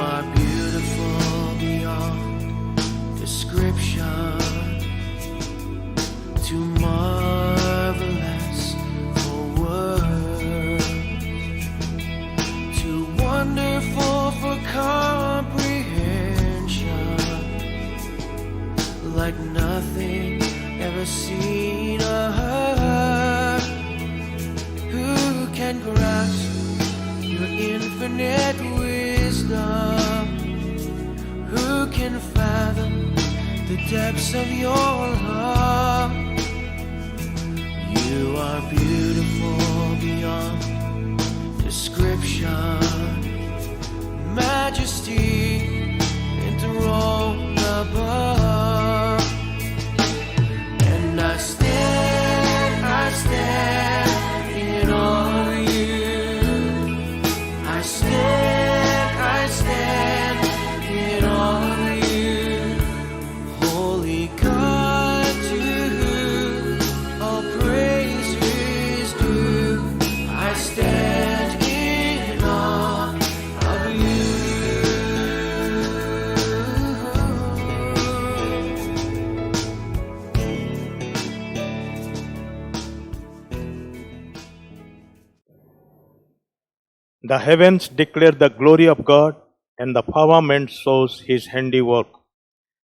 are beautiful beyond description, too marvelous for words, too wonderful for comprehension, like nothing ever seen or heard. Who can grasp your infinite wisdom? Who can fathom the depths of your love? You are beautiful beyond description, majesty enthroned above. And I stand in awe of you. I stand in awe of you. Holy God, to whom all praise is due. I stand in awe of you. The heavens declare the glory of God, and the firmament shows his handiwork.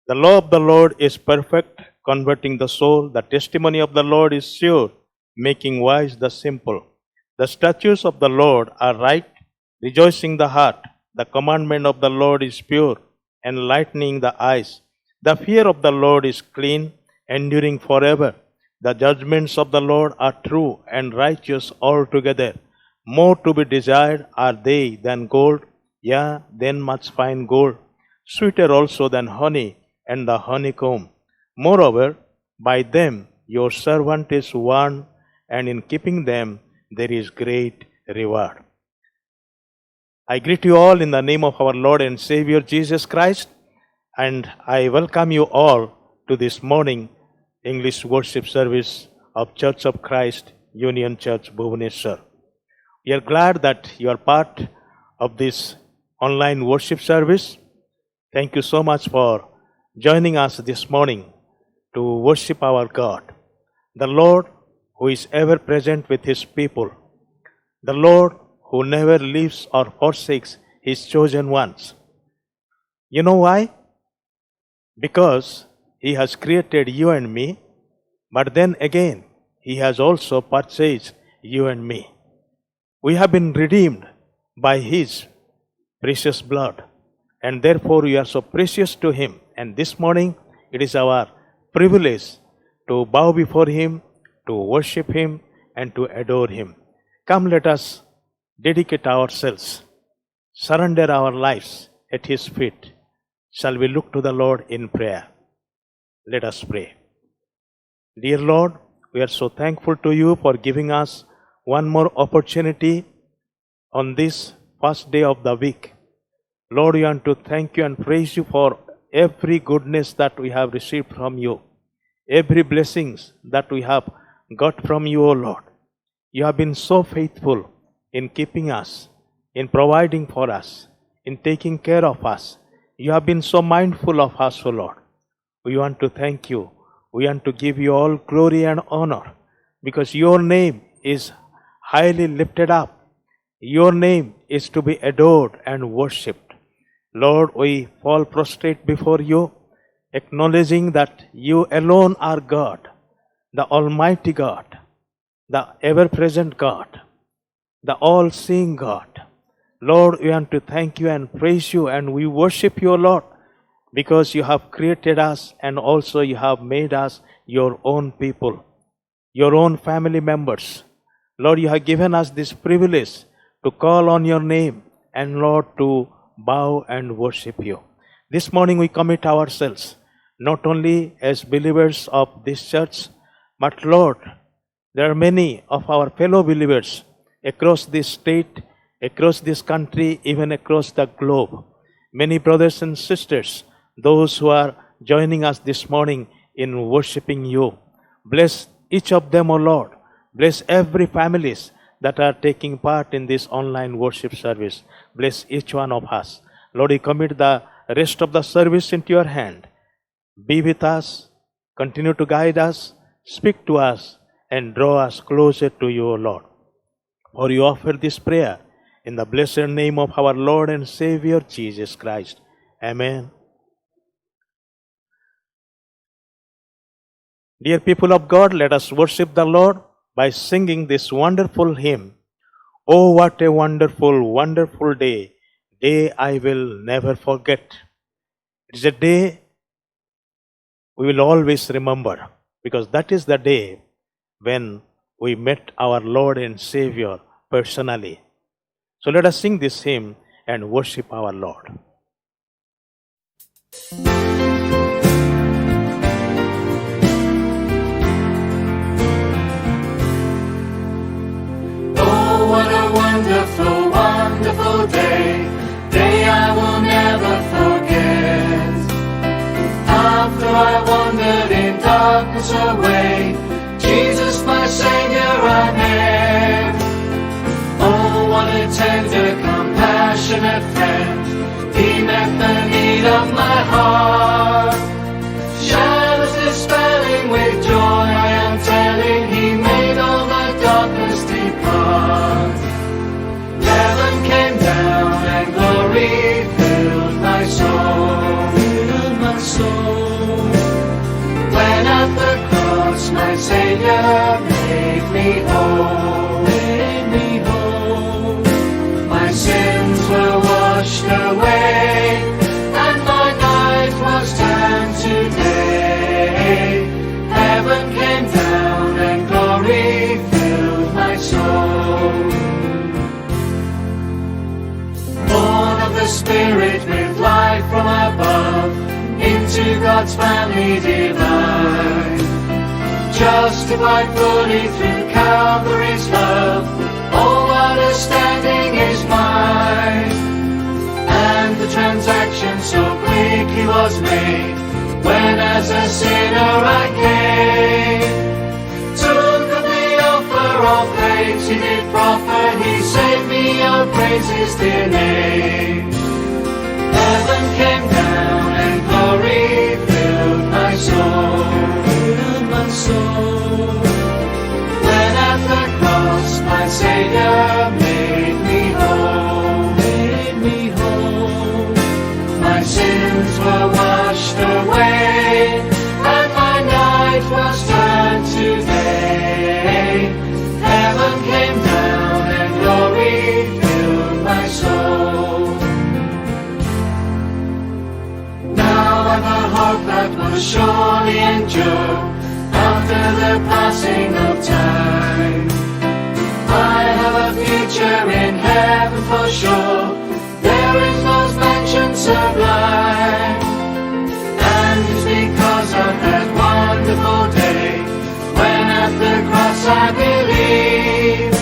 The law of the Lord is perfect, converting the soul. The testimony of the Lord is sure, making wise the simple. The statutes of the Lord are right, rejoicing the heart. The commandment of the Lord is pure, enlightening the eyes. The fear of the Lord is clean, enduring forever. The judgments of the Lord are true and righteous altogether. More to be desired are they than gold, yea, than much fine gold, sweeter also than honey and the honeycomb. Moreover, by them your servant is warned, and in keeping them there is great reward. I greet you all in the name of our Lord and Savior Jesus Christ, and I welcome you all to this morning English worship service of Church of Christ Union Church, Bhubaneswar. We are glad that you are part of this online worship service. Thank you so much for joining us this morning to worship our God, the Lord who is ever present with his people, the Lord who never leaves or forsakes his chosen ones. You know why? Because he has created you and me, but then again, he has also purchased you and me. We have been redeemed by his precious blood, and therefore we are so precious to him. And this morning, it is our privilege to bow before him, to worship him, and to adore him. Come, let us dedicate ourselves, surrender our lives at his feet. Shall we look to the Lord in prayer? Let us pray. Dear Lord, we are so thankful to you for giving us one more opportunity on this first day of the week. Lord, we want to thank you and praise you for every goodness that we have received from you, every blessings that we have got from you, O Lord. You have been so faithful in keeping us, in providing for us, in taking care of us. You have been so mindful of us, O Lord. We want to thank you. We want to give you all glory and honor, because your name is highly lifted up. Your name is to be adored and worshipped. Lord, we fall prostrate before you, acknowledging that you alone are God, the Almighty God, the ever-present God, the all-seeing God. Lord, we want to thank you and praise you, and we worship you, Lord, because you have created us and also you have made us your own people, your own family members. Lord, you have given us this privilege to call on your name and, Lord, to bow and worship you. This morning we commit ourselves, not only as believers of this church, but, Lord, there are many of our fellow believers across this state, across this country, even across the globe. Many brothers and sisters, those who are joining us this morning in worshiping you. Bless each of them, O Lord. Bless every families that are taking part in this online worship service. Bless each one of us. Lord, we commit the rest of the service into your hand. Be with us, continue to guide us, speak to us, and draw us closer to you, O Lord. For you offer this prayer in the blessed name of our Lord and Savior Jesus Christ. Amen. Dear people of God, let us worship the Lord by singing this wonderful hymn. Oh, what a wonderful, wonderful day I will never forget. It is a day we will always remember, because that is the day when we met our Lord and Savior personally. So let us sing this hymn and worship our Lord. Oh, what a wonderful, wonderful day I will never forget. After I wandered in darkness away, Jesus my Savior I met. Oh, what a tender, compassionate friend, He met the need of my heart. Shadows dispelling with joy, I am telling, He made all the darkness depart. Heaven came down and glory filled my soul, filled my soul. When at the cross my Savior made me whole, made me whole. My sins were washed away, and my night was turned to day. Heaven came down and glory filled my soul. Born of the Spirit with life from above, into God's family divine, justified fully through Calvary's love. Oh, what a standing is mine! And the transaction so quickly was made, when as a sinner I came. Took of the offer of grace He did proffer, He saved me, oh praise His dear name. Heaven came down and glory filled my soul, filled my soul. When at the cross my Savior made me whole, made me whole. My sins were washed away, and my night was turned to day. Heaven came down and glory filled my soul. Now I've a hope that will surely endure after the passing of time. I have a future in heaven for sure. There is those mansions sublime, and it's because of that wonderful day when at the cross I believe.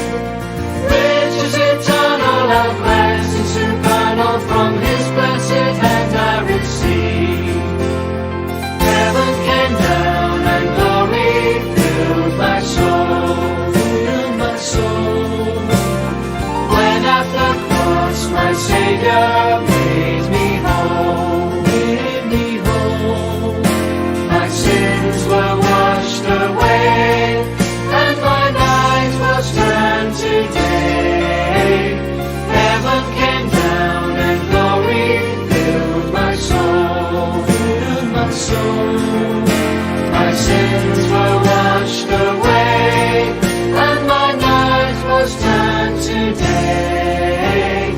Riches eternal and blessings supernal from His blessed hand I receive. Heaven came down and glory filled my soul, filled my soul. When at the cross my Savior made me whole, made me whole. My sins were washed away, and my night was turned to day. Heaven came down and glory filled my soul, filled my soul. My sins were washed away, and my night was turned to day.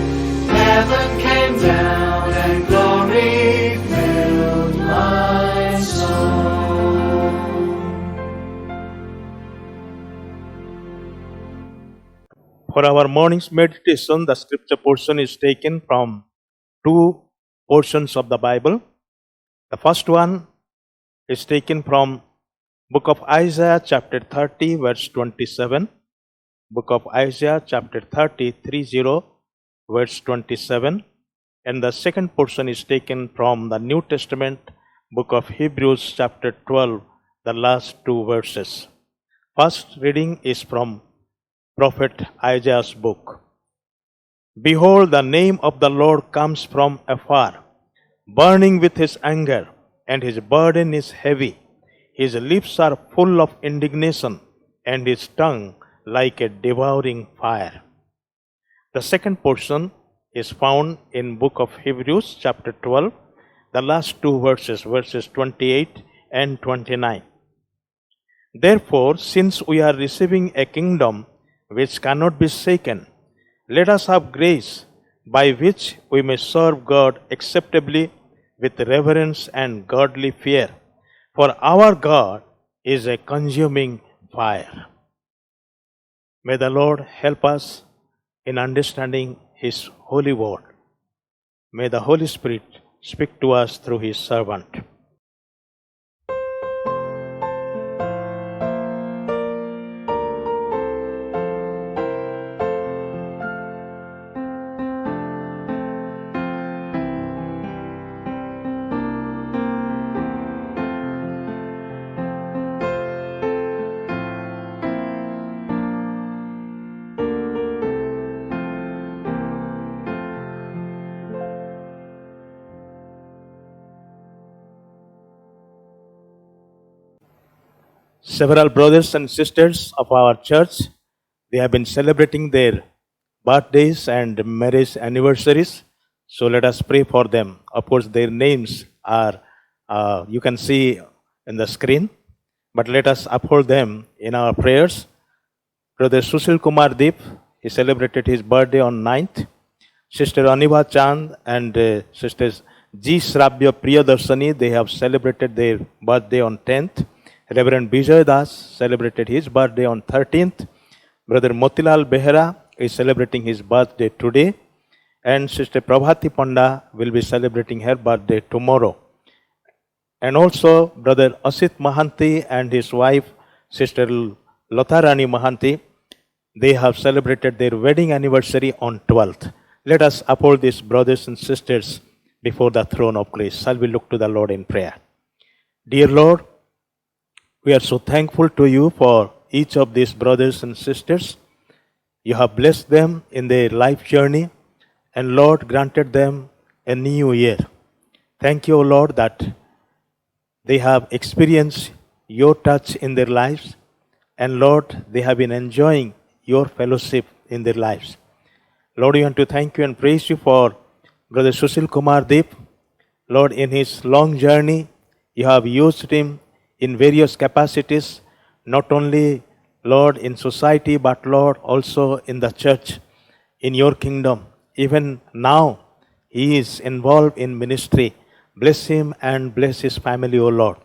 Heaven came down and glory filled my soul. For our morning's meditation, the scripture portion is taken from two portions of the Bible. The first one is taken from book of Isaiah chapter 30 verse 27. Book of Isaiah chapter 30, 30 verse 27. And the second portion is taken from the New Testament book of Hebrews chapter 12, the last two verses. First reading is from Prophet Isaiah's book. Behold, the name of the Lord comes from afar, burning with his anger, and his burden is heavy. His lips are full of indignation, and his tongue like a devouring fire. The second portion is found in book of Hebrews chapter 12, the last two verses, verses 28 and 29. Therefore, since we are receiving a kingdom which cannot be shaken, let us have grace by which we may serve God acceptably with reverence and godly fear. For our God is a consuming fire. May the Lord help us in understanding His holy word. May the Holy Spirit speak to us through His servant. Several brothers and sisters of our church, they have been celebrating their birthdays and marriage anniversaries. So let us pray for them. Of course, their names are, you can see in the screen, but let us uphold them in our prayers. Brother Sushil Kumar Deep, he celebrated his birthday on 9th. Sister Aniba Chand and Sisters G. Sravya Priyadarsani, they have celebrated their birthday on 10th. Reverend Bijay Das celebrated his birthday on 13th. Brother Motilal Behera is celebrating his birthday today. And Sister Prabhati Panda will be celebrating her birthday tomorrow. And also Brother Asit Mahanti and his wife, Sister Lotarani Mahanti, they have celebrated their wedding anniversary on 12th. Let us uphold these brothers and sisters before the throne of grace. Shall we look to the Lord in prayer? Dear Lord, we are so thankful to you for each of these brothers and sisters. You have blessed them in their life journey, and Lord, granted them a new year. Thank you, O Lord, that they have experienced your touch in their lives, and Lord, they have been enjoying your fellowship in their lives. Lord, we want to thank you and praise you for Brother Sushil Kumar Deep. Lord, in his long journey, you have used him in various capacities, not only, Lord, in society, but Lord, also in the church, in your kingdom. Even now, he is involved in ministry. Bless him and bless his family, O Lord.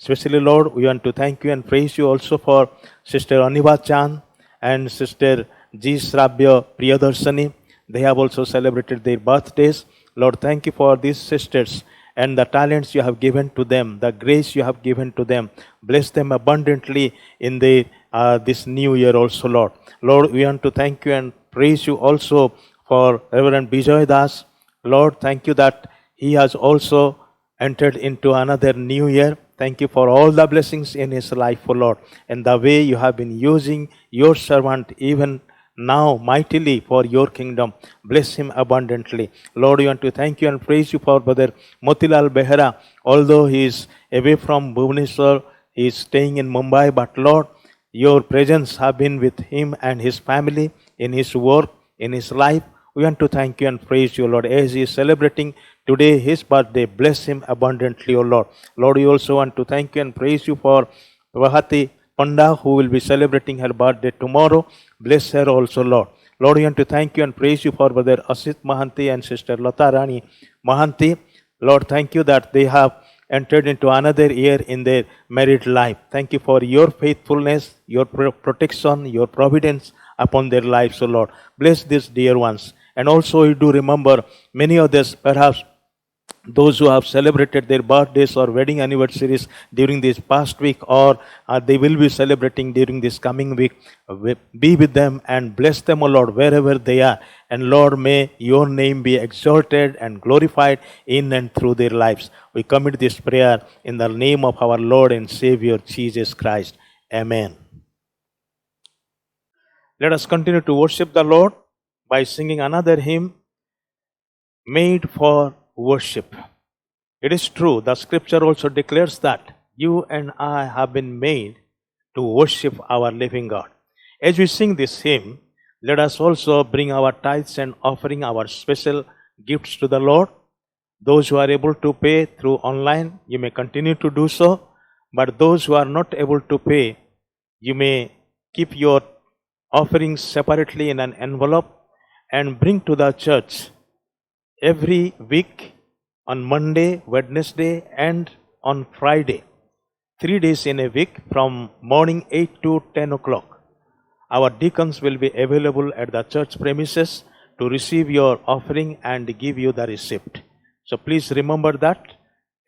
Especially, Lord, we want to thank you and praise you also for Sister Aniba Chan and Sister G. Sravya Priyadarsani. They have also celebrated their birthdays. Lord, thank you for these sisters and the talents you have given to them, the grace you have given to them. Bless them abundantly in this new year also, Lord. Lord, we want to thank you and praise you also for Reverend Bijay Das. Lord, thank you that he has also entered into another new year. Thank you for all the blessings in his life, O Lord, and the way you have been using your servant even now mightily for your kingdom. Bless him abundantly. Lord, we want to thank you and praise you for Brother Motilal Behera. Although he is away from Bhubaneswar, he is staying in Mumbai, but Lord, your presence have been with him and his family in his work, in his life. We want to thank you and praise you, Lord, as he is celebrating today his birthday. Bless him abundantly, O Lord. Lord, we also want to thank you and praise you for Prabhati Panda, who will be celebrating her birthday tomorrow. Bless her also, Lord. Lord, we want to thank you and praise you for Brother Asit Mahanti and Sister Lata Rani Mahanti. Lord, thank you that they have entered into another year in their married life. Thank you for your faithfulness, your protection, your providence upon their lives, O Lord. Bless these dear ones. And also you do remember many others, perhaps those who have celebrated their birthdays or wedding anniversaries during this past week, or they will be celebrating during this coming week. Be with them and bless them, O Lord, wherever they are. And Lord, may your name be exalted and glorified in and through their lives. We commit this prayer in the name of our Lord and Savior, Jesus Christ. Amen. Let us continue to worship the Lord by singing another hymn, Made for Worship. It is true, the scripture also declares that you and I have been made to worship our living God. As we sing this hymn, let us also bring our tithes and offering our special gifts to the Lord. Those who are able to pay through online, you may continue to do so. But those who are not able to pay, you may keep your offerings separately in an envelope and bring to the church every week on Monday, Wednesday, and on Friday. 3 days in a week from morning 8 to 10 o'clock. Our deacons will be available at the church premises to receive your offering and give you the receipt. So please remember that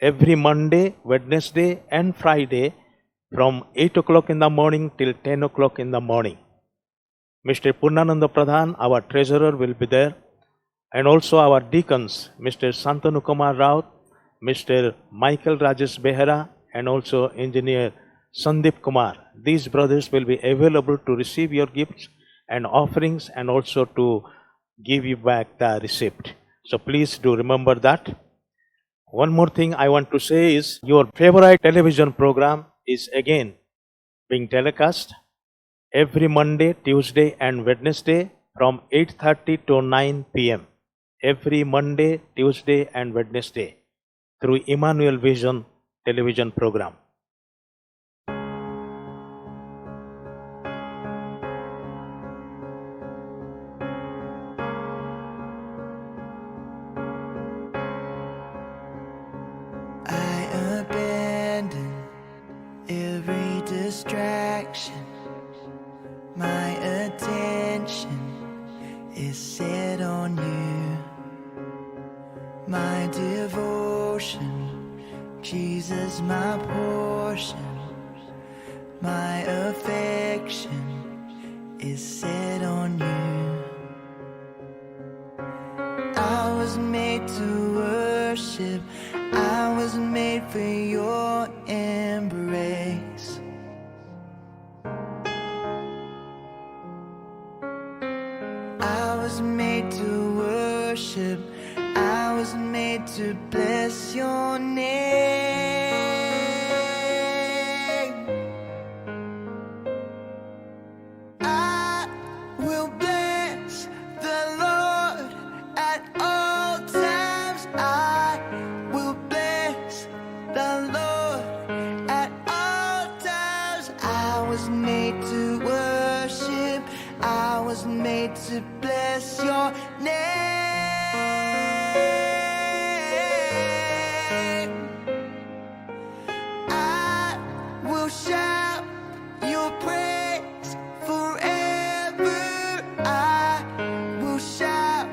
every Monday, Wednesday, and Friday from 8 o'clock in the morning till 10 o'clock in the morning. Mr. Purnananda Pradhan, our treasurer, will be there, and also our deacons, Mr. Santanu Kumar Rao, Mr. Michael Rajesh Behera, and also Engineer Sandeep Kumar. These brothers will be available to receive your gifts and offerings and also to give you back the receipt. So please do remember that. One more thing I want to say is your favorite television program is again being telecast every Monday, Tuesday, and Wednesday from 8:30 to 9 p.m. Every Monday, Tuesday, and Wednesday through Emmanuel Vision television program. I abandon every distraction. My attention is set on you. My devotion, Jesus, my portion. My affection is set on you. I was made to worship. I was made for your embrace. I was made to worship. I was made to bless your name. I will bless the Lord at all times. I will bless the Lord at all times. I was made to worship. I was made to bless your name. I will shout your praise forever. I will shout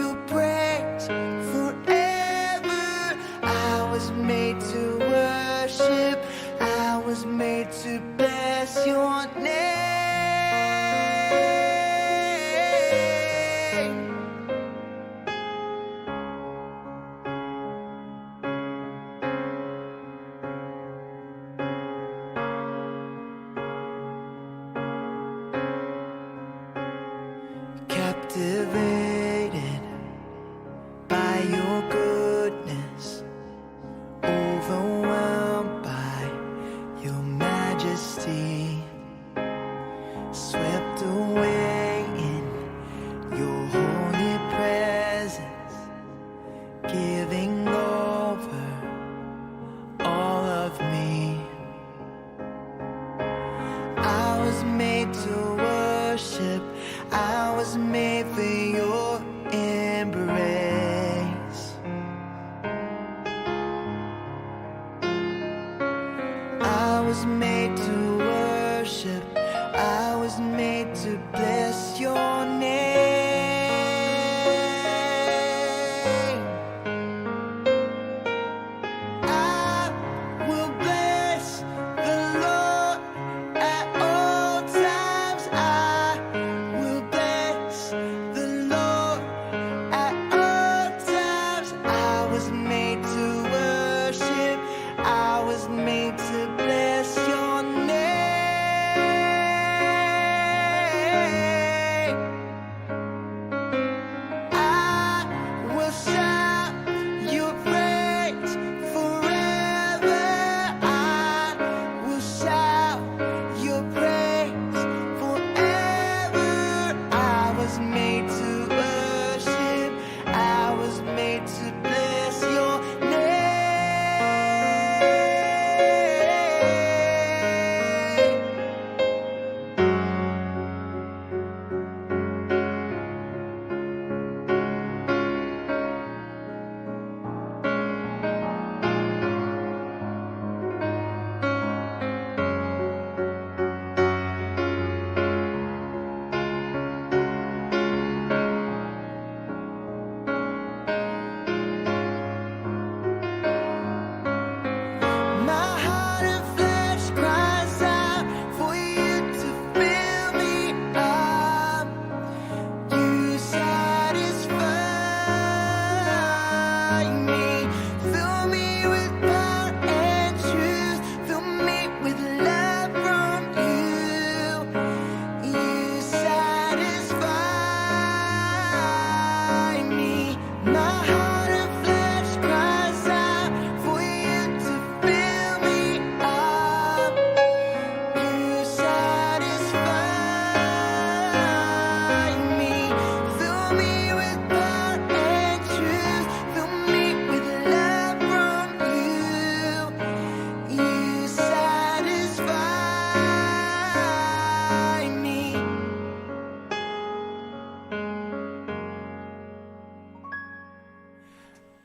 your praise forever. I was made to worship. I was made to bless your name. Captivated by your goodness, overwhelmed by your majesty, swept away in your holy presence, giving over all of me. I was made to worship. I was made for your embrace. I was made to worship. I was made to bless your name. I will bless the Lord at all times. I will bless the Lord at all times. I was made to worship. I was made to bless your name.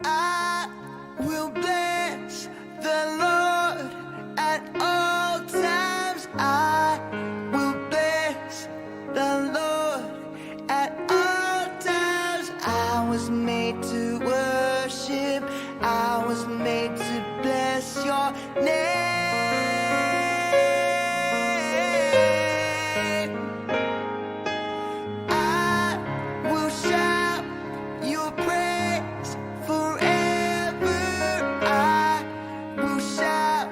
I will bless the Lord at all times. I will bless the Lord at all times. I was made to worship. I was made to bless your name. I will shout your praise forever. I will shout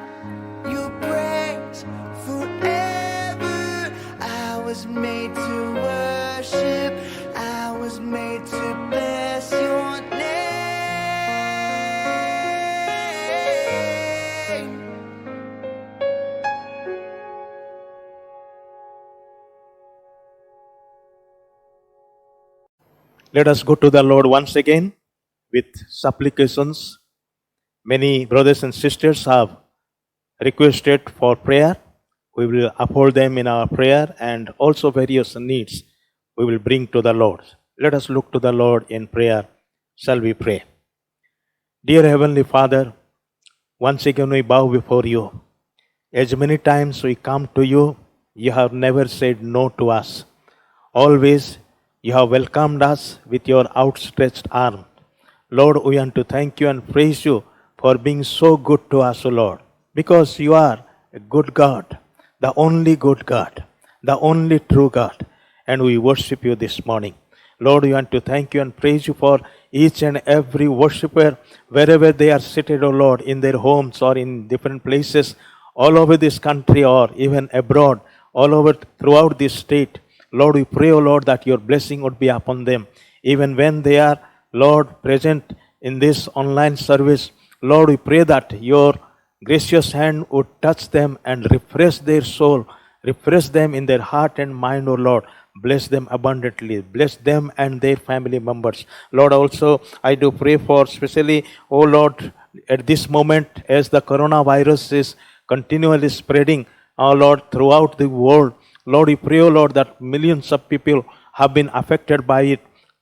your praise forever. I was made to worship. I was made to bless your name. Let us go to the Lord once again with supplications. Many brothers and sisters have requested for prayer. We will uphold them in our prayer, and also various needs we will bring to the Lord. Let us look to the Lord in prayer. Shall we pray? Dear Heavenly Father, once again we bow before you. As many times we come to you, you have never said no to us. Always you have welcomed us with your outstretched arm. Lord, we want to thank you and praise you for being so good to us, O Lord, because you are a good God, the only good God, the only true God, and we worship you this morning. Lord, we want to thank you and praise you for each and every worshipper, wherever they are seated, O Lord, in their homes or in different places, all over this country or even abroad, all over throughout this state. Lord, we pray, O Lord, that your blessing would be upon them. Even when they are, Lord, present in this online service, Lord, we pray that your gracious hand would touch them and refresh their soul, refresh them in their heart and mind, O Lord. Bless them abundantly. Bless them and their family members. Lord, also, I do pray for especially, O Lord, at this moment, as the coronavirus is continually spreading, O Lord, throughout the world. Lord, we pray, O Lord, that millions of people have been affected by it.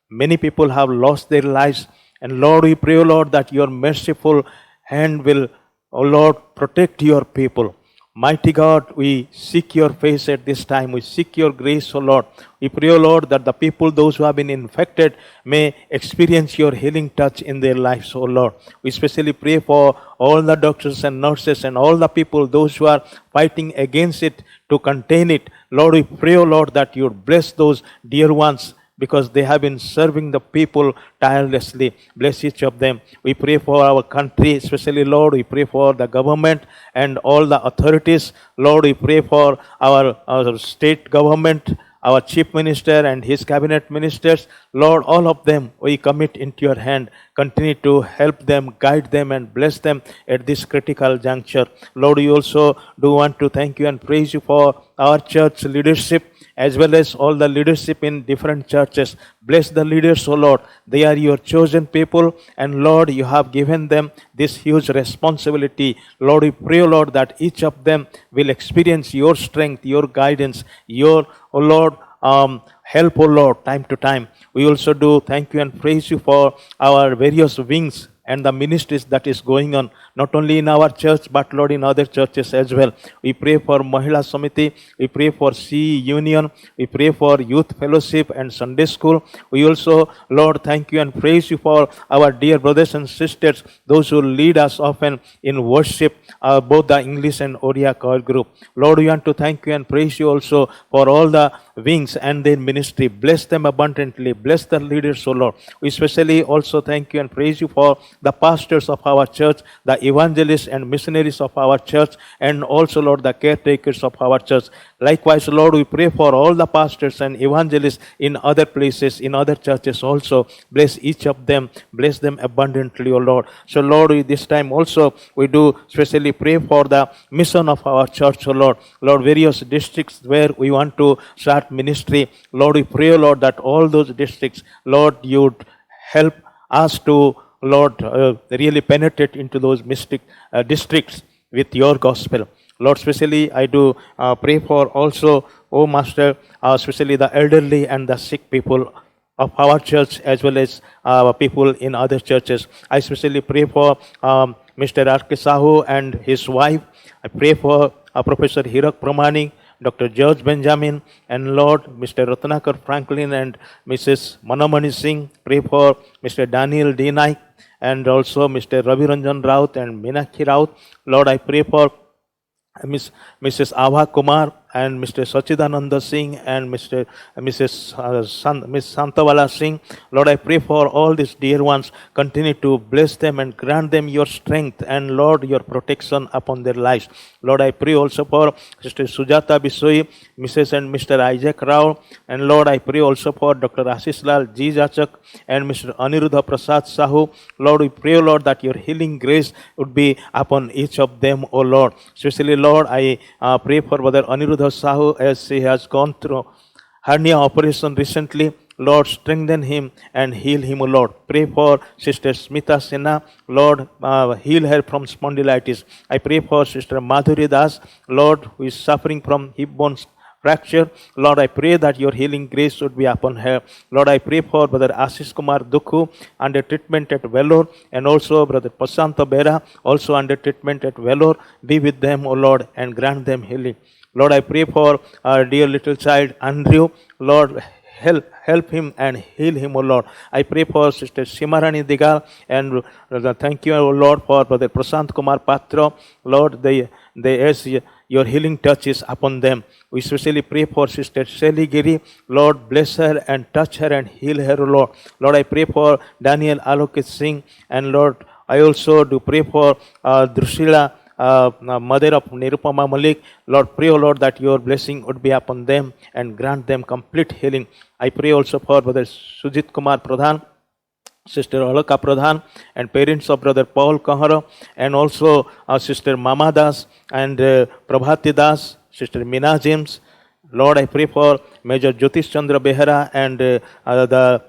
Many people have lost their lives. And Lord, we pray, O Lord, that your merciful hand will, O Lord, protect your people. Mighty God, we seek your face at this time. We seek your grace, O Lord. We pray, O Lord, that the people, those who have been infected, may experience your healing touch in their lives, O Lord. We especially pray for all the doctors and nurses and all the people, those who are fighting against it to contain it. Lord, we pray, O Lord, that you would bless those dear ones, because they have been serving the people tirelessly. Bless each of them. We pray for our country, especially, Lord. We pray for the government and all the authorities. Lord, we pray for our state government, our chief minister and his cabinet ministers. Lord, all of them we commit into your hand. Continue to help them, guide them, and bless them at this critical juncture. Lord, we also do want to thank you and praise you for our church leadership, as well as all the leadership in different churches. Bless the leaders, O Lord. They are your chosen people, and Lord, you have given them this huge responsibility. Lord, we pray, O Lord, that each of them will experience your strength, your guidance, your, O Lord, help, O Lord, time to time. We also do thank you and praise you for our various wings and the ministries that is going on, not only in our church, but Lord, in other churches as well. We pray for Mahila Samiti, we pray for CE Union, we pray for Youth Fellowship and Sunday School. We also, Lord, thank you and praise you for our dear brothers and sisters, those who lead us often in worship, both the English and Odia choir group. Lord, we want to thank you and praise you also for all the wings and their ministry. Bless them abundantly. Bless the leaders, O Lord. We especially also thank you and praise you for the pastors of our church, the evangelists and missionaries of our church, and also, Lord, the caretakers of our church. Likewise, Lord, we pray for all the pastors and evangelists in other places, in other churches also. Bless each of them. Bless them abundantly, O Lord. So, Lord, this time also, we do especially pray for the mission of our church, O Lord. Lord, various districts where we want to start ministry. Lord, we pray, O Lord, that all those districts, Lord, you would help us to, Lord, really penetrate into those districts with your gospel. Lord, especially I do pray for also, oh Master, especially the elderly and the sick people of our church as well as people in other churches. I especially pray for Mr. R.K. Sahu and his wife. I pray for Professor Hirak Pramani, Dr. George Benjamin, and Lord, Mr. Ratnakar Franklin and Mrs. Manamani Singh. Pray for Mr. Daniel D. Naik and also Mr. Ravi Ranjan Raut and Meenakshi Raut. Lord, I pray for Mrs. Ava Kumar and Mr. Sachidananda Singh and Miss Santawala Singh. Lord, I pray for all these dear ones. Continue to bless them and grant them your strength and Lord, your protection upon their lives. Lord, I pray also for Sister Sujata Bisoi, Mrs. and Mr. Isaac Rao. And Lord, I pray also for Dr. Ashish Lal Ji Jachak and Mr. Aniruddha Prasad Sahu. Lord, we pray, Lord, that your healing grace would be upon each of them, O Lord. Especially, Lord, I pray for Brother Aniruddha Sahu as he has gone through hernia operation recently. Lord, strengthen him and heal him, O Lord. Pray for Sister Smita Sinha. Lord, heal her from spondylitis. I pray for Sister Madhuri Das, Lord, who is suffering from hip bone fracture. Lord, I pray that your healing grace would be upon her. Lord, I pray for Brother Ashish Kumar Dukhu under treatment at Vellore, and also Brother Prasanta Bera also under treatment at Vellore. Be with them, O Lord, and grant them healing. Lord, I pray for our dear little child Andrew. Lord, help him and heal him, O Lord. I pray for Sister Simarani Digal, and thank you, O Lord, for Brother Prasant Kumar Patra. Lord, they as your healing touches upon them. We especially pray for Sister Shelly Giri. Lord, bless her and touch her and heal her, O Lord. Lord, I pray for Daniel Alokit Singh, and Lord, I also do pray for Drushila, mother of Nirupama Malik. Lord, pray, O Lord, that your blessing would be upon them and grant them complete healing. I pray also for Brother Sujit Kumar Pradhan, Sister Alaka Pradhan, and parents of Brother Paul Kahara, and also Sister Mama Das and Prabhati Das, Sister Meena James. Lord, I pray for Major Jyotish Chandra Behera and the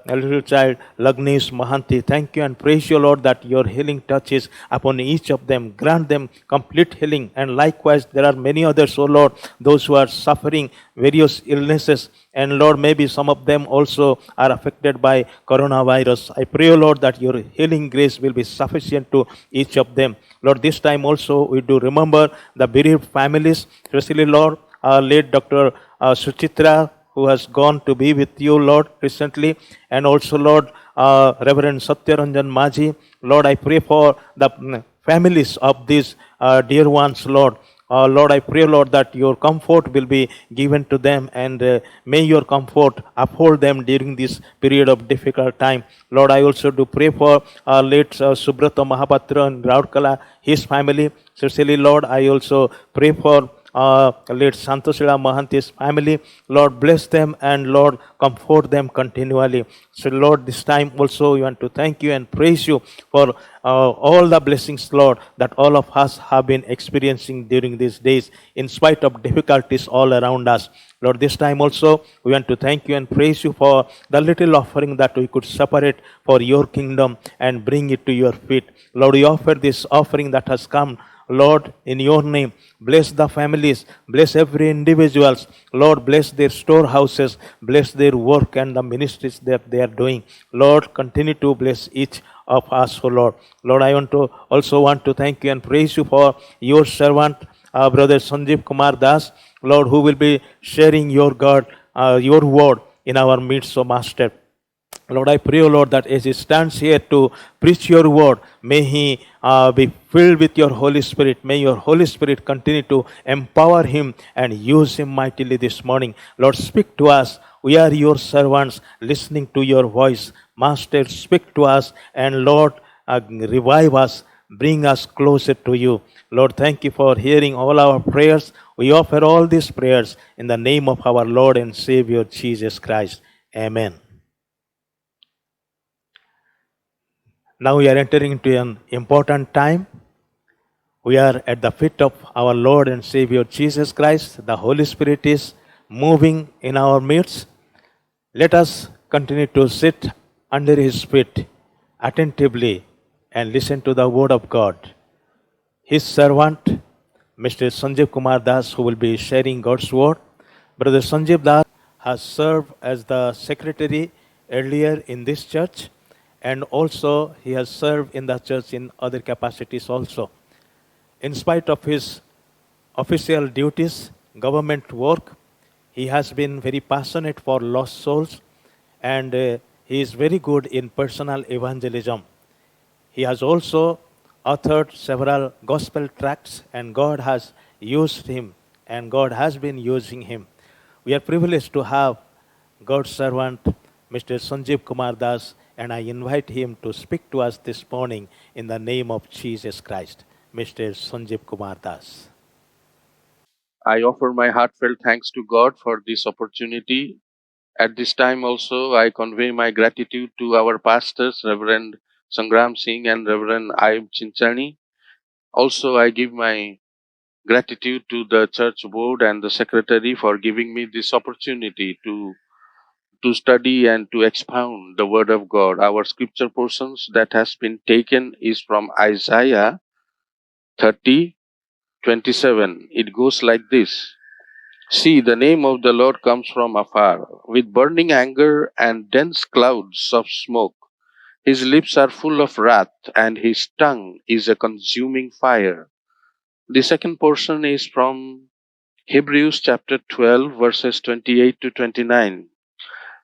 little child Lagnesh Mahanti. Thank you and praise you, Lord, that your healing touches upon each of them. Grant them complete healing. And likewise, there are many others, oh Lord, those who are suffering various illnesses. And Lord, maybe some of them also are affected by coronavirus. I pray, oh Lord, that your healing grace will be sufficient to each of them. Lord, this time also we do remember the bereaved families, especially, Lord, late Dr. Suchitra, who has gone to be with you, Lord, recently, and also, Lord, Reverend Satyaranjan Maji. Lord, I pray for the families of these dear ones, Lord. Lord, I pray, Lord, that your comfort will be given to them, and may your comfort uphold them during this period of difficult time. Lord, I also do pray for late Subrata Mahapatra and Raurkala, his family. Sincerely, Lord, I also pray for late Santosila Mahanti's family. Lord, bless them and Lord, comfort them continually. So Lord, this time also we want to thank you and praise you for all the blessings, Lord, that all of us have been experiencing during these days in spite of difficulties all around us. Lord, this time also we want to thank you and praise you for the little offering that we could separate for your kingdom and bring it to your feet. Lord, we offer this offering that has come, Lord, in your name. Bless the families, bless every individuals. Lord, bless their storehouses, bless their work and the ministries that they are doing. Lord, continue to bless each of us, O Lord. Lord, I also want to thank you and praise you for your servant, Brother Sanjeev Kumar Das, Lord, who will be sharing your God, your word in our midst, O Master. Lord, I pray, O Lord, that as he stands here to preach your word, may he be filled with your Holy Spirit. May your Holy Spirit continue to empower him and use him mightily this morning. Lord, speak to us. We are your servants listening to your voice. Master, speak to us, and Lord, revive us, bring us closer to you. Lord, thank you for hearing all our prayers. We offer all these prayers in the name of our Lord and Savior, Jesus Christ. Amen. Now we are entering into an important time. We are at the feet of our Lord and Savior Jesus Christ. The Holy Spirit is moving in our midst. Let us continue to sit under His feet attentively and listen to the Word of God. His servant, Mr. Sanjeev Kumar Das, who will be sharing God's Word. Brother Sanjeev Das has served as the secretary earlier in this church, and also he has served in the church in other capacities also. In spite of his official duties, government work, he has been very passionate for lost souls, and he is very good in personal evangelism. He has also authored several gospel tracts, and God has used him, and God has been using him. We are privileged to have God's servant, Mr. Sanjeev Kumar Das, and I invite him to speak to us this morning in the name of Jesus Christ. Mr. Sanjeev Kumar Das. I offer my heartfelt thanks to God for this opportunity. At this time also, I convey my gratitude to our pastors, Reverend Sangram Singh and Reverend Ayub Chinchani. Also, I give my gratitude to the church board and the secretary for giving me this opportunity to study and to expound the word of God. Our scripture portions that has been taken is from Isaiah 30:27. It goes like this. See, the name of the Lord comes from afar, with burning anger and dense clouds of smoke. His lips are full of wrath, and his tongue is a consuming fire. The second portion is from Hebrews chapter 12, verses 28 to 29.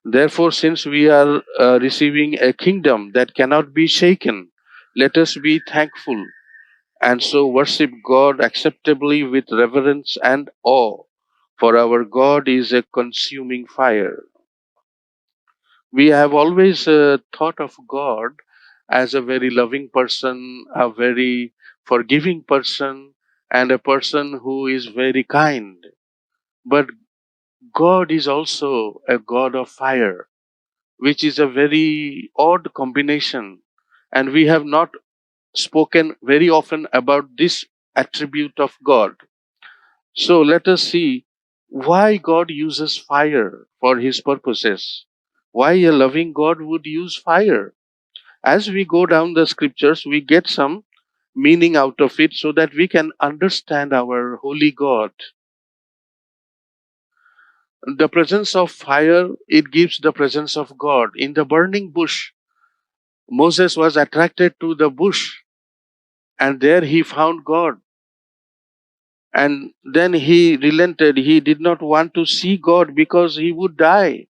Therefore, since we are receiving a kingdom that cannot be shaken, let us be thankful and so worship God acceptably with reverence and awe. For our God is a consuming fire. We have always thought of God as a very loving person, a very forgiving person, and a person who is very kind. But God is also a God of fire, which is a very odd combination. And we have not spoken very often about this attribute of God. So let us see why God uses fire for his purposes. Why a loving God would use fire. As we go down the scriptures, we get some meaning out of it so that we can understand our holy God. The presence of fire, it gives the presence of God. In the burning bush, Moses was attracted to the bush, and there he found God. And then he relented. He did not want to see God because he would die.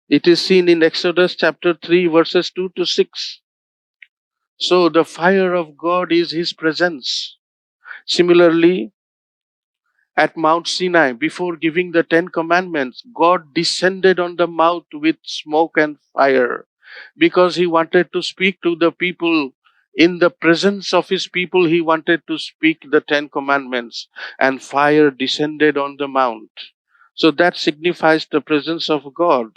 It is seen in Exodus chapter 3, verses 2 to 6. So the fire of God is his presence. Similarly, at Mount Sinai, before giving the Ten Commandments, God descended on the mount with smoke and fire because he wanted to speak to the people. In the presence of his people, he wanted to speak the Ten Commandments, and fire descended on the mount. So that signifies the presence of God.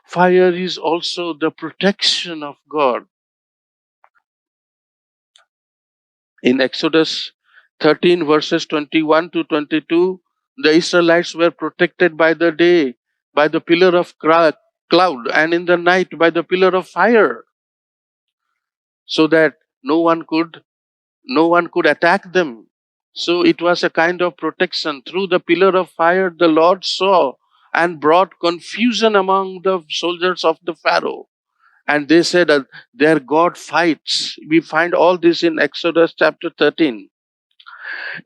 Fire is also the protection of God. In Exodus 13, verses 21 to 22, the Israelites were protected by the day by the pillar of cloud, and in the night by the pillar of fire, so that no one could attack them. So it was a kind of protection. Through the pillar of fire, the Lord saw and brought confusion among the soldiers of the Pharaoh. And they said that their God fights. We find all this in Exodus chapter 13.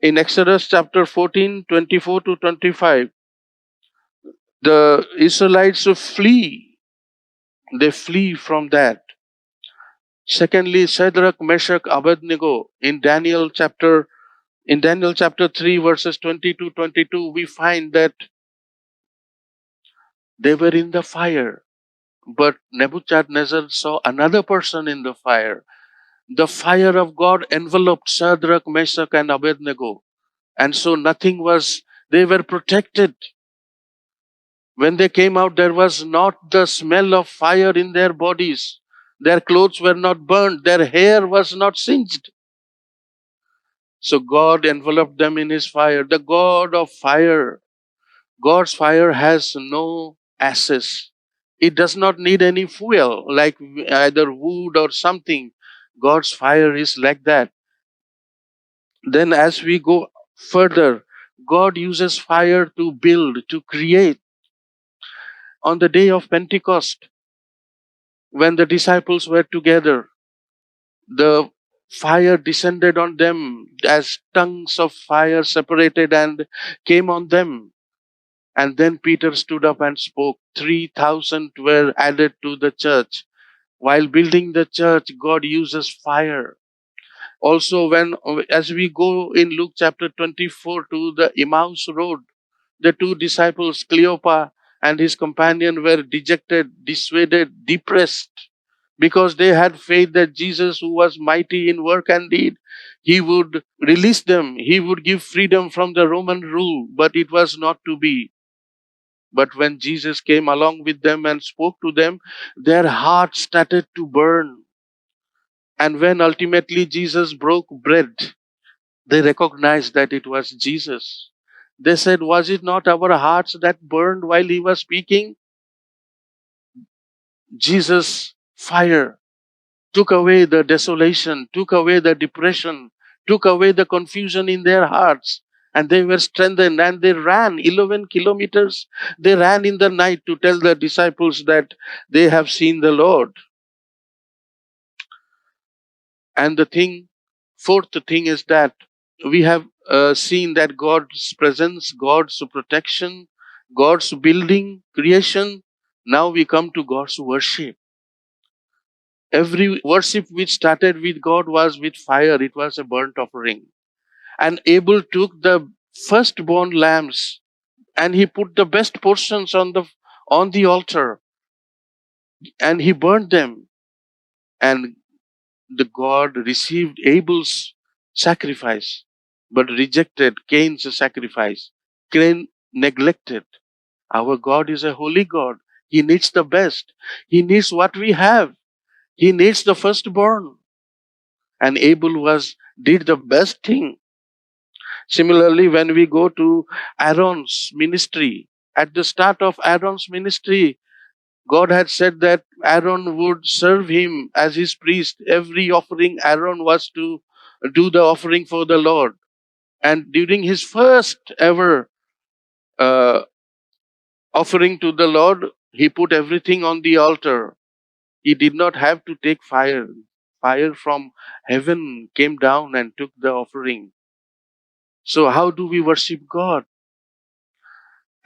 In Exodus chapter 14, 24 to 25, the Israelites flee. They flee from that. Secondly, Shadrach, Meshach, Abednego in Daniel chapter 3, verses 20 to 22, we find that they were in the fire. But Nebuchadnezzar saw another person in the fire. The fire of God enveloped Shadrach, Meshach, and Abednego. And so they were protected. When they came out, there was not the smell of fire in their bodies. Their clothes were not burned. Their hair was not singed. So God enveloped them in his fire. The God of fire. God's fire has no ashes. It does not need any fuel, like either wood or something. God's fire is like that. Then as we go further, God uses fire to build, to create. On the day of Pentecost, when the disciples were together, the fire descended on them as tongues of fire separated and came on them. And then Peter stood up and spoke. 3,000 were added to the church. While building the church, God uses fire. Also, as we go in Luke chapter 24 to the Emmaus road, the two disciples, Cleopas and his companion, were dejected, dissuaded, depressed, because they had faith that Jesus, who was mighty in work and deed, he would release them, he would give freedom from the Roman rule, but it was not to be. But when Jesus came along with them and spoke to them, their hearts started to burn. And when ultimately Jesus broke bread, they recognized that it was Jesus. They said, "Was it not our hearts that burned while he was speaking?" Jesus' fire took away the desolation, took away the depression, took away the confusion in their hearts. And they were strengthened and they ran 11 kilometers. They ran in the night to tell the disciples that they have seen the Lord. And fourth thing is that we have seen that God's presence, God's protection, God's building, creation. Now we come to God's worship. Every worship which started with God was with fire. It was a burnt offering. And Abel took the firstborn lambs and he put the best portions on the altar and he burned them. And the God received Abel's sacrifice, but rejected Cain's sacrifice. Cain neglected. Our God is a holy God. He needs the best. He needs what we have. He needs the firstborn. And Abel did the best thing. Similarly, when we go to Aaron's ministry, at the start of Aaron's ministry, God had said that Aaron would serve him as his priest. Every offering, Aaron was to do the offering for the Lord. And during his first ever uh, offering to the Lord, he put everything on the altar. He did not have to take fire. Fire from heaven came down and took the offering. So how do we worship God?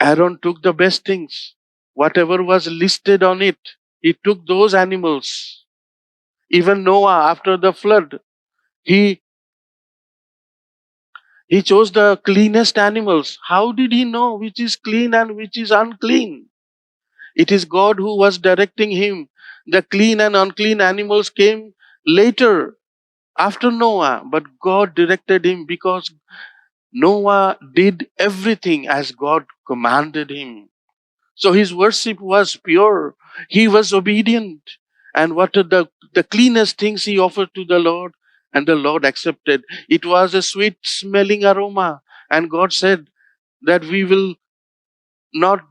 Aaron took the best things. Whatever was listed on it, he took those animals. Even Noah, after the flood, he chose the cleanest animals. How did he know which is clean and which is unclean? It is God who was directing him. The clean and unclean animals came later, after Noah, but God directed him because Noah did everything as God commanded him. So his worship was pure. He was obedient. And what are the cleanest things he offered to the Lord? And the Lord accepted. It was a sweet smelling aroma. And God said that we will not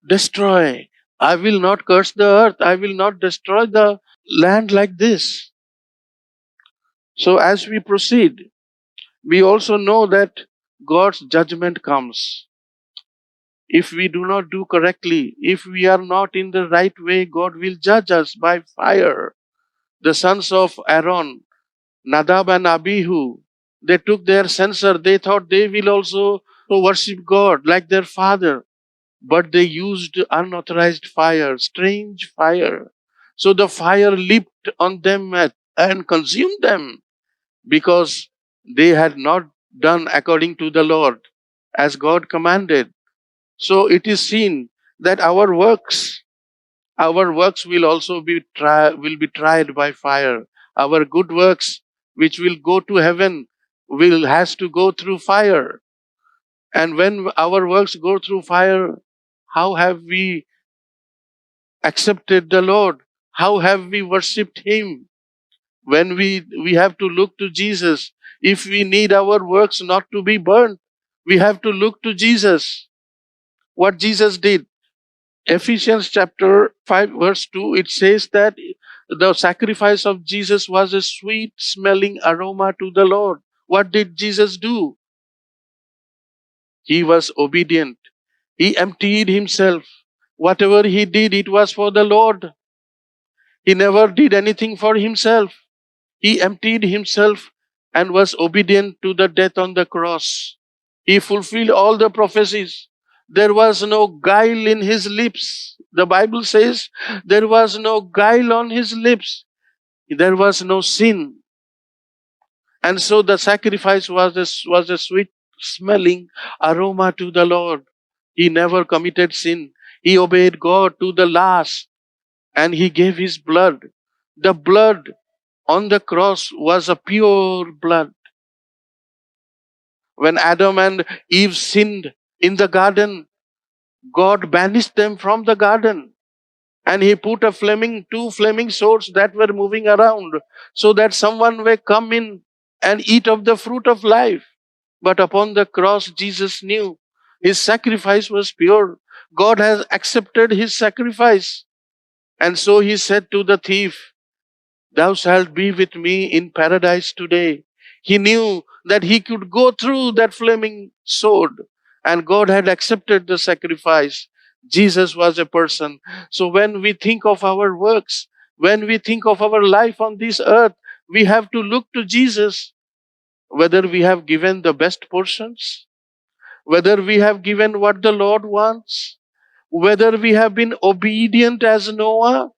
destroy. I will not curse the earth. I will not destroy the land like this. So as we proceed, we also know that God's judgment comes. If we do not do correctly, if we are not in the right way, God will judge us by fire. The sons of Aaron, Nadab and Abihu, they took their censer. They thought they will also worship God like their father. But they used unauthorized fire, strange fire. So the fire leaped on them and consumed them because they had not done according to the Lord as God commanded. So it is seen that our works will also be tried by fire. Our good works, which will go to heaven, has to go through fire. And when our works go through fire, how have we accepted the Lord? How have we worshipped Him? When we have to look to Jesus. If we need our works not to be burnt, we have to look to Jesus. What Jesus did. Ephesians chapter 5 verse 2, it says that the sacrifice of Jesus was a sweet smelling aroma to the Lord. What did Jesus do? He was obedient. He emptied himself. Whatever he did, it was for the Lord. He never did anything for himself. He emptied himself and was obedient to the death on the cross. He fulfilled all the prophecies. There was no guile in his lips. The Bible says there was no guile on his lips. There was no sin. And so the sacrifice was a sweet smelling aroma to the Lord. He never committed sin. He obeyed God to the last, and he gave his blood. The blood on the cross was a pure blood. When Adam and Eve sinned in the garden, God banished them from the garden. And he put two flaming swords that were moving around so that someone may come in and eat of the fruit of life. But upon the cross, Jesus knew his sacrifice was pure. God has accepted his sacrifice. And so he said to the thief, "Thou shalt be with me in paradise today." He knew that he could go through that flaming sword, and God had accepted the sacrifice. Jesus was a person. So when we think of our works, when we think of our life on this earth, we have to look to Jesus. Whether we have given the best portions, whether we have given what the Lord wants, whether we have been obedient as Noah,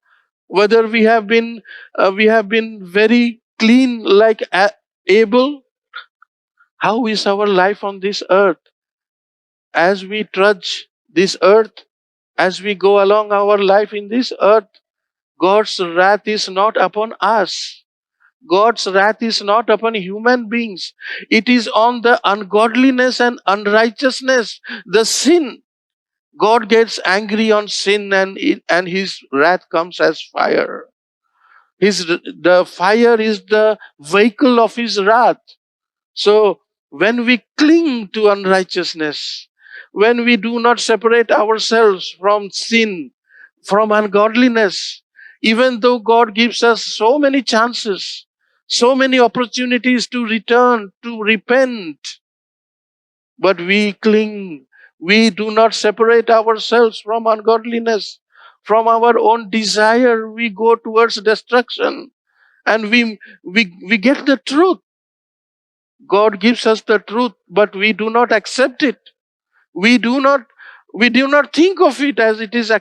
whether we have been very clean like Abel. How is our life on this earth? As we trudge this earth, as we go along our life in this earth, God's wrath is not upon us. God's wrath is not upon human beings. It is on the ungodliness and unrighteousness, the sin. God gets angry on sin, and his wrath comes as fire. The fire is the vehicle of his wrath. So when we cling to unrighteousness, when we do not separate ourselves from sin, from ungodliness, even though God gives us so many chances, so many opportunities to return, to repent, but we cling, we do not separate ourselves from ungodliness, from our own desire, we go towards destruction, and we get the truth. God gives us the truth, but we do not accept it. We do not think of it as it is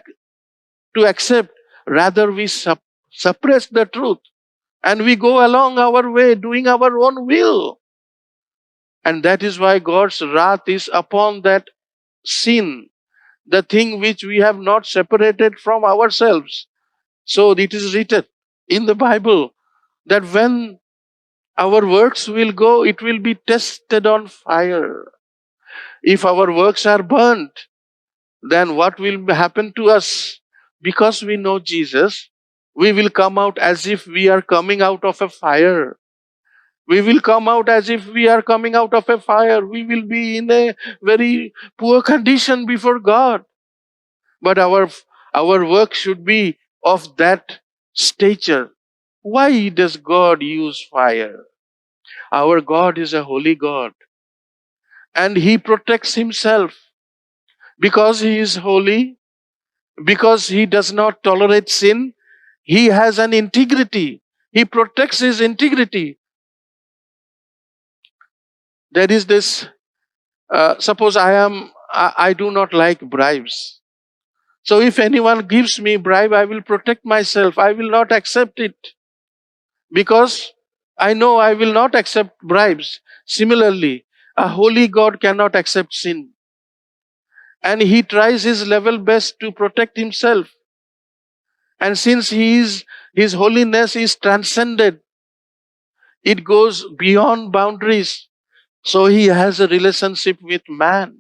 to accept. Rather, we suppress the truth, and we go along our way doing our own will. And that is why God's wrath is upon that sin, the thing which we have not separated from ourselves. So it is written in the Bible that when our works will go, it will be tested on fire. If our works are burnt, then what will happen to us? Because we know Jesus, we will come out as if we are coming out of a fire. We will come out as if we are coming out of a fire. We will be in a very poor condition before God. But our work should be of that stature. Why does God use fire? Our God is a holy God, and he protects himself because he is holy, because he does not tolerate sin. He has an integrity. He protects his integrity. There is this, suppose I do not like bribes. So if anyone gives me bribe, I will protect myself. I will not accept it because I know I will not accept bribes. Similarly, a holy God cannot accept sin. And he tries his level best to protect himself. And since his holiness is transcended, it goes beyond boundaries. So he has a relationship with man.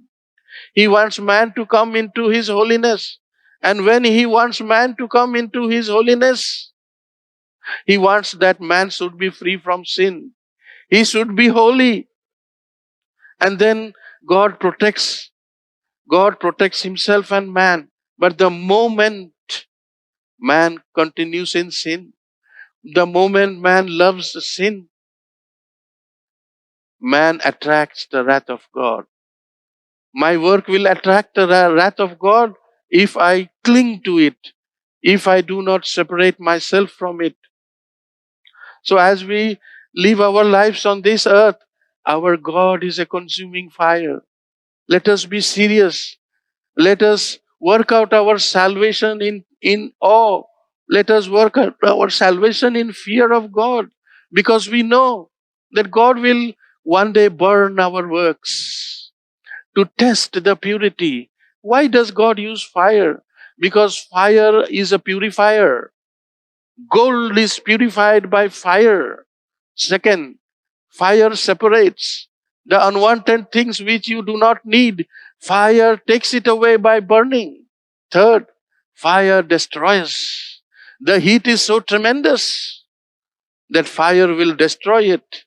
He wants man to come into his holiness. And when he wants man to come into his holiness, he wants that man should be free from sin. He should be holy. And then God protects himself and man. But the moment man continues in sin, the moment man loves sin, man attracts the wrath of God. My work will attract the wrath of God if I cling to it, if I do not separate myself from it. So as we live our lives on this earth, our God is a consuming fire. Let us be serious. Let us work out our salvation in awe. Let us work out our salvation in fear of God, because we know that God will one day burn our works to test the purity. Why does God use fire? Because fire is a purifier. Gold is purified by fire. Second, fire separates the unwanted things which you do not need. Fire takes it away by burning. Third, fire destroys. The heat is so tremendous that fire will destroy it.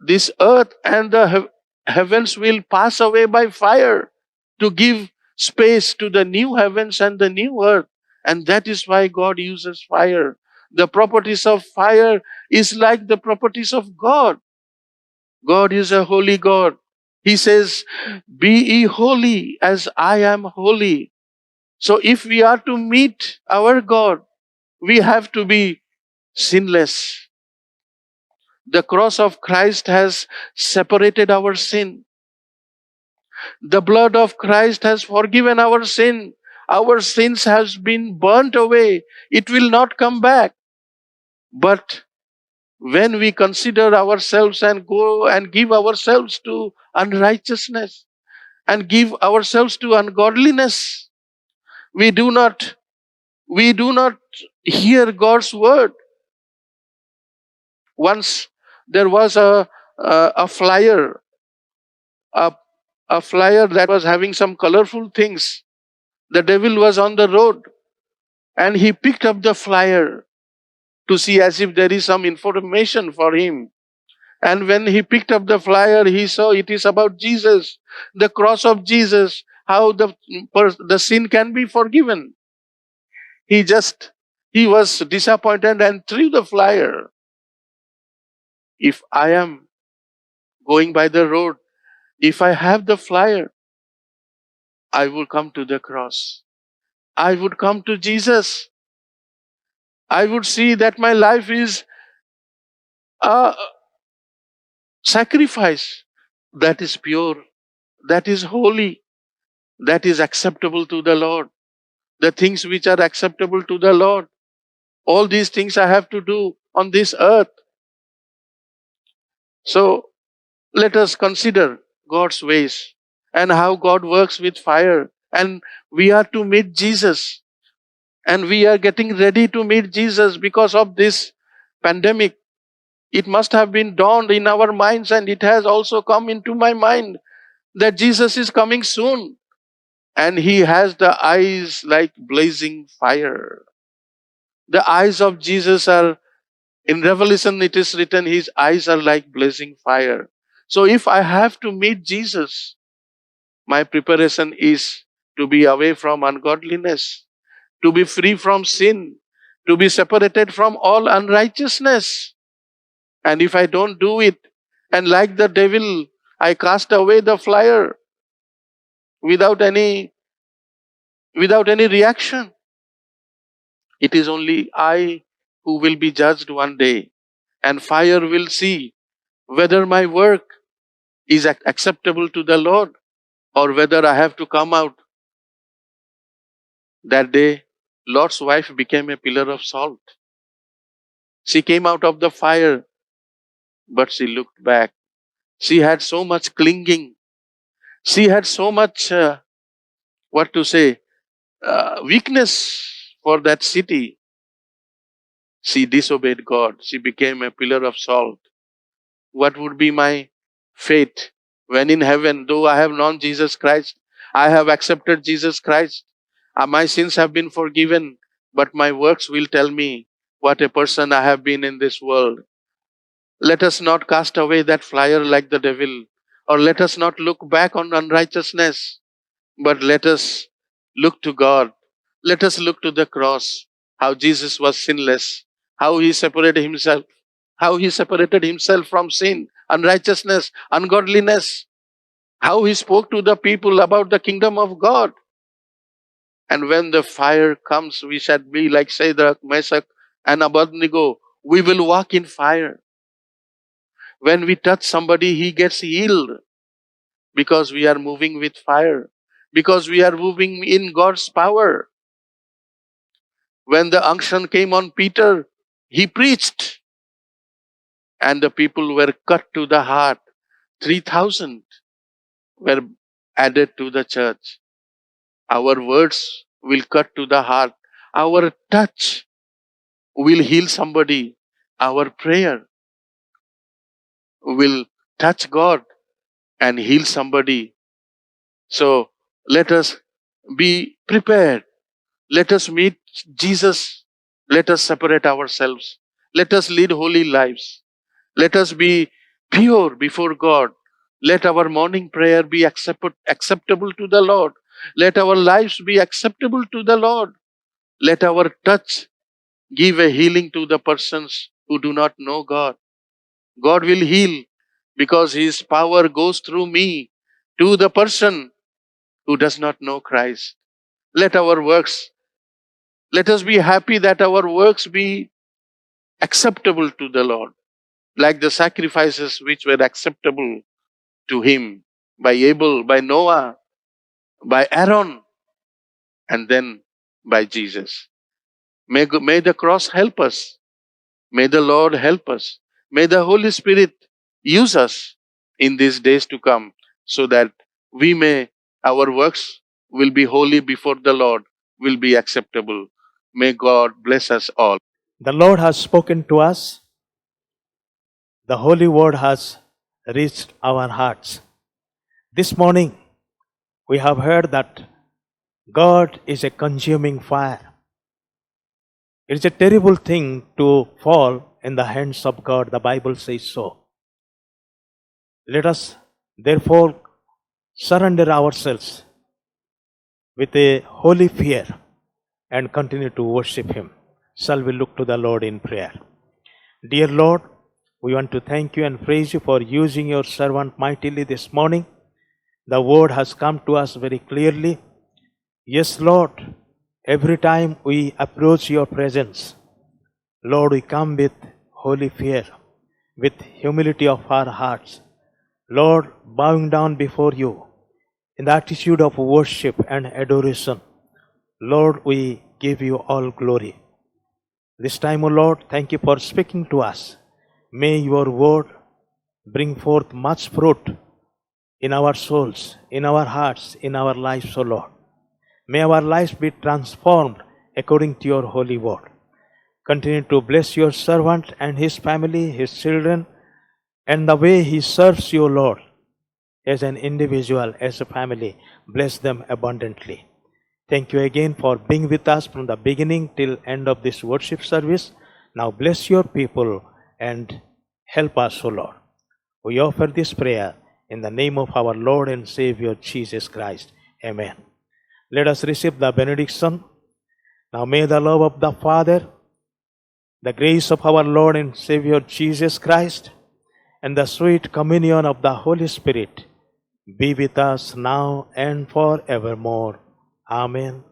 This earth and the heavens will pass away by fire to give space to the new heavens and the new earth. And that is why God uses fire. The properties of fire is like the properties of God. God is a holy God. He says, "Be ye holy as I am holy." So if we are to meet our God, we have to be sinless. The cross of Christ has separated our sin. The blood of Christ has forgiven our sin. Our sins has been burnt away. It will not come back. But when we consider ourselves and go and give ourselves to unrighteousness and give ourselves to ungodliness, we do not hear God's word. Once there was a flyer, a, a flyer that was having some colorful things. The devil was on the road and he picked up the flyer to see as if there is some information for him. And when he picked up the flyer, he saw it is about Jesus, the cross of Jesus, how the sin can be forgiven. He was disappointed and threw the flyer. If I am going by the road, if I have the flyer, I will come to the cross. I would come to Jesus. I would see that my life is a sacrifice that is pure, that is holy, that is acceptable to the Lord. The things which are acceptable to the Lord, all these things I have to do on this earth. So let us consider God's ways and how God works with fire. And we are to meet Jesus. And we are getting ready to meet Jesus because of this pandemic. It must have been dawned in our minds, and it has also come into my mind that Jesus is coming soon. And he has the eyes like blazing fire. The eyes of Jesus are, in Revelation it is written, his eyes are like blazing fire. So if I have to meet Jesus, my preparation is to be away from ungodliness, to be free from sin, to be separated from all unrighteousness. And if I don't do it, and like the devil, I cast away the flyer without any reaction, it is only I who will be judged one day. And fire will see whether my work is acceptable to the Lord or whether I have to come out. That day, Lot's wife became a pillar of salt. She came out of the fire, but she looked back. She had so much clinging. She had so much, weakness for that city. She disobeyed God. She became a pillar of salt. What would be my fate when in heaven, though I have known Jesus Christ, I have accepted Jesus Christ, my sins have been forgiven, but my works will tell me what a person I have been in this world. Let us not cast away that flyer like the devil, or let us not look back on unrighteousness, but let us look to God. Let us look to the cross, how Jesus was sinless, how he separated himself from sin, unrighteousness, ungodliness, how he spoke to the people about the kingdom of God. And when the fire comes, we shall be like Shadrach, Meshach, and Abednego. We will walk in fire. When we touch somebody, he gets healed because we are moving with fire, because we are moving in God's power. When the unction came on Peter, he preached, and the people were cut to the heart. 3,000 were added to the church. Our words will cut to the heart. Our touch will heal somebody. Our prayer will touch God and heal somebody. So let us be prepared. Let us meet Jesus. Let us separate ourselves. Let us lead holy lives. Let us be pure before God. Let our morning prayer be acceptable to the Lord. Let our lives be acceptable to the Lord. Let our touch give a healing to the persons who do not know God. God will heal because His power goes through me to the person who does not know Christ. Let us be happy that our works be acceptable to the Lord, like the sacrifices which were acceptable to Him by Abel, by Noah, by Aaron, and then by Jesus. May the cross help us. May the Lord help us. May the Holy Spirit use us in these days to come so that our works will be holy before the Lord, will be acceptable. May God bless us all. The Lord has spoken to us. The Holy Word has reached our hearts. This morning, we have heard that God is a consuming fire. It is a terrible thing to fall in the hands of God. The Bible says so. Let us therefore surrender ourselves with a holy fear and continue to worship Him. Shall we look to the Lord in prayer? Dear Lord, we want to thank you and praise you for using your servant mightily this morning. The word has come to us very clearly. Yes, Lord, every time we approach your presence, Lord, we come with holy fear, with humility of our hearts. Lord, bowing down before you in the attitude of worship and adoration. Lord, we give you all glory. This time, O Lord, thank you for speaking to us. May your word bring forth much fruit in our souls, in our hearts, in our lives, O Lord. May our lives be transformed according to your holy word. Continue to bless your servant and his family, his children, and the way he serves you, Lord, as an individual, as a family. Bless them abundantly. Thank you again for being with us from the beginning till end of this worship service. Now bless your people and help us, O Lord. We offer this prayer in the name of our Lord and Savior Jesus Christ. Amen. Let us receive the benediction. Now may the love of the Father, the grace of our Lord and Savior Jesus Christ, and the sweet communion of the Holy Spirit be with us now and forevermore. Amen.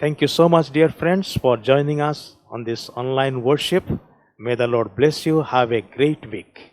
Thank you so much, dear friends, for joining us on this online worship. May the Lord bless you. Have a great week.